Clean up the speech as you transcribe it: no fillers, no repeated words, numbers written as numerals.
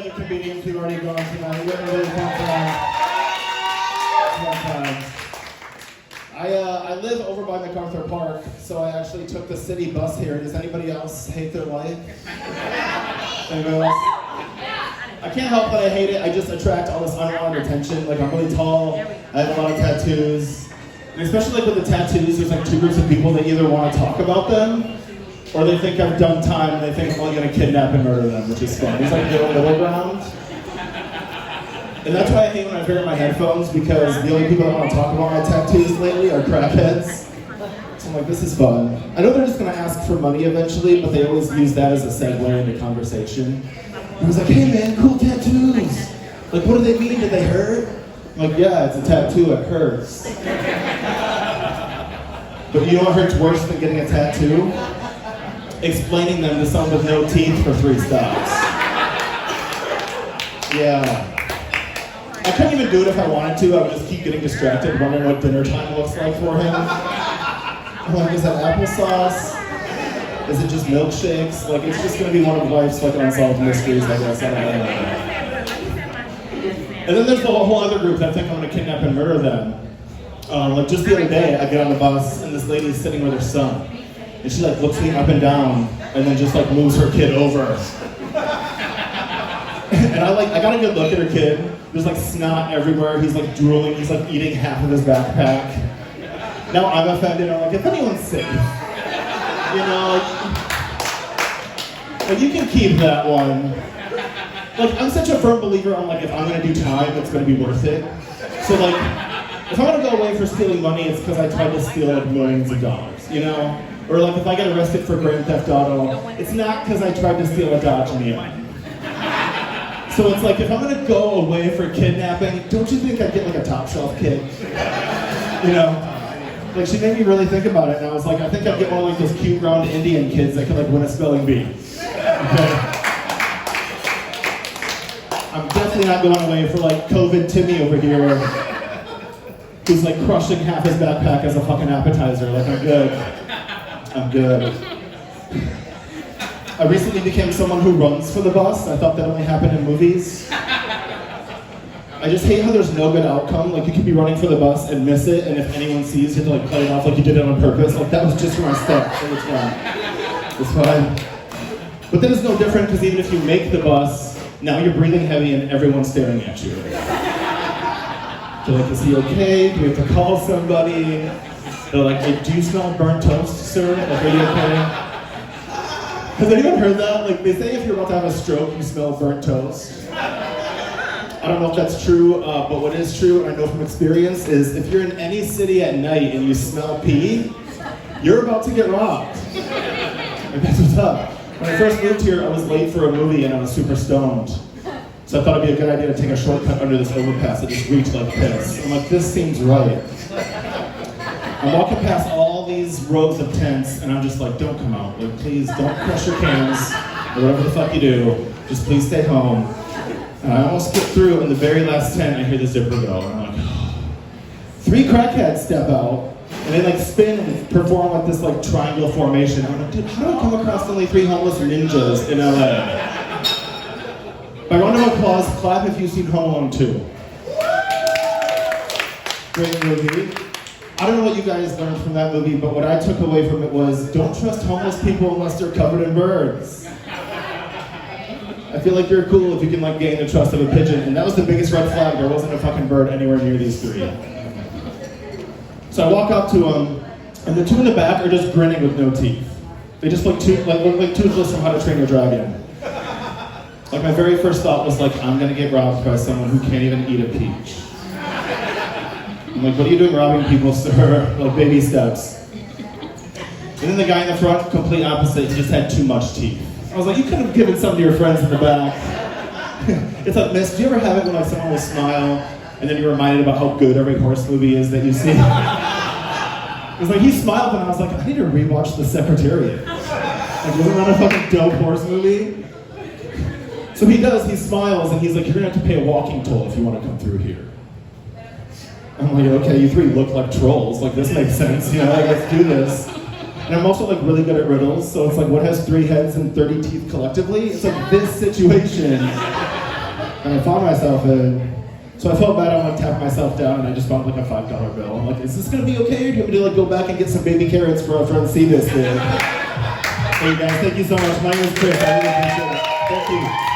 other comedians who've already gone tonight. We're really fun times. I live over by MacArthur Park, so I actually took the city bus here. Does anybody else hate their life? Anybody else? I can't help but I hate it. I just attract all this unwanted attention. Like, I'm really tall, I have a lot of tattoos. And especially like with the tattoos, there's like two groups of people that either want to talk about them, or they think I've done time and they think I'm only going to kidnap and murder them, which is fun. There's like no middle ground. And that's why I hate when I wear my headphones, because the only people that want to talk about my tattoos lately are crackheads. So I'm like, this is fun. I know they're just going to ask for money eventually, but they always use that as a segue into conversation. I was like, hey man, cool tattoos. Like, what do they mean? Did they hurt? I'm like, yeah, it's a tattoo, it hurts. But you know what hurts worse than getting a tattoo? Explaining them to someone with no teeth for 3 stops. Yeah. I couldn't even do it if I wanted to. I would just keep getting distracted, wondering what dinner time looks like for him. I'm like, is that applesauce? Is it just milkshakes? Like, it's just gonna be one of life's like unsolved mysteries, I guess. I don't know. And then there's the whole other group that think I'm gonna kidnap and murder them. Like just the other day, I get on the bus and this lady is sitting with her son. And she like looks me up and down and then just like moves her kid over. And I got a good look at her kid. There's like snot everywhere. He's like drooling. He's like eating half of his backpack. Now I'm offended. I'm like, if anyone's safe, you know, like you can keep that one. Like, I'm such a firm believer on like, if I'm gonna do time, it's gonna be worth it. So like, if I'm gonna go away for stealing money, it's because I tried to steal like millions of dollars, you know? Or like if I get arrested for Grand Theft Auto, it's not because I tried to steal a Dodge Neon. So it's like, if I'm gonna go away for kidnapping, don't you think I'd get like a top shelf kid? You know? Like, she made me really think about it, and I was like, I think I'd get one of like those cute round Indian kids that could like win a spelling bee. Okay? I'm definitely not going away for like COVID Timmy over here, who's like crushing half his backpack as a fucking appetizer. Like, I'm good. I'm good. I recently became someone who runs for the bus. I thought that only happened in movies. I just hate how there's no good outcome. Like, you could be running for the bus and miss it, and if anyone sees you, to like play it off like you did it on purpose. Like, that was just for my step, so it's fine. It's fine. But then it's no different, because even if you make the bus, now you're breathing heavy and everyone's staring at you. They're like, is he okay? Do we have to call somebody? They're like, hey, do you smell burnt toast, sir? Like, are you okay? Has anyone heard that? Like, they say if you're about to have a stroke, you smell burnt toast. I don't know if that's true, but what is true, and I know from experience, is if you're in any city at night and you smell pee, you're about to get robbed. Like, that's what's up. When I first moved here, I was late for a movie and I was super stoned. So I thought it'd be a good idea to take a shortcut under this overpass that just reached like this. I'm like, this seems right. I'm walking past all these rows of tents, and I'm just like, don't come out. Like, please don't crush your cans, or whatever the fuck you do. Just please stay home. And I almost skip through, and the very last tent, I hear the zipper go. And I'm like, oh. 3 crackheads step out, and they like spin and perform like this like triangle formation. I'm like, dude, how do I come across only 3 homeless ninjas in LA? By round of applause, clap if you've seen Home Alone 2. Great movie. I don't know what you guys learned from that movie, but what I took away from it was, don't trust homeless people unless they're covered in birds. I feel like you're cool if you can like gain the trust of a pigeon, and that was the biggest red flag. There wasn't a fucking bird anywhere near these 3. So I walk up to them, and the 2 in the back are just grinning with no teeth. They just look like Toothless from How to Train Your Dragon. Like, my very first thought was like, I'm gonna get robbed by someone who can't even eat a peach. I'm like, what are you doing robbing people, sir? Like, baby steps. And then the guy in the front, complete opposite, he just had too much teeth. I was like, you could have given some to your friends in the back. It's like, miss, do you ever have it when like someone will smile, and then you're reminded about how good every horse movie is that you see? It was like, he smiled, and I was like, I need to rewatch The Secretariat. Like, wasn't that a fucking dope horse movie? So he does, he smiles, and he's like, you're gonna have to pay a walking toll if you want to come through here. I'm like, okay, you 3 look like trolls. Like, this makes sense, you know, like, let's do this. And I'm also like really good at riddles, so it's like, what has 3 heads and 30 teeth collectively? It's like this situation. And I found myself so I felt bad. I went to tap myself down and I just found like a $5 bill. I'm like, is this gonna be okay? Or do you want me to like go back and get some baby carrots for our friend See This? Hey guys, thank you so much. My name is Chris. I really appreciate it. Thank you.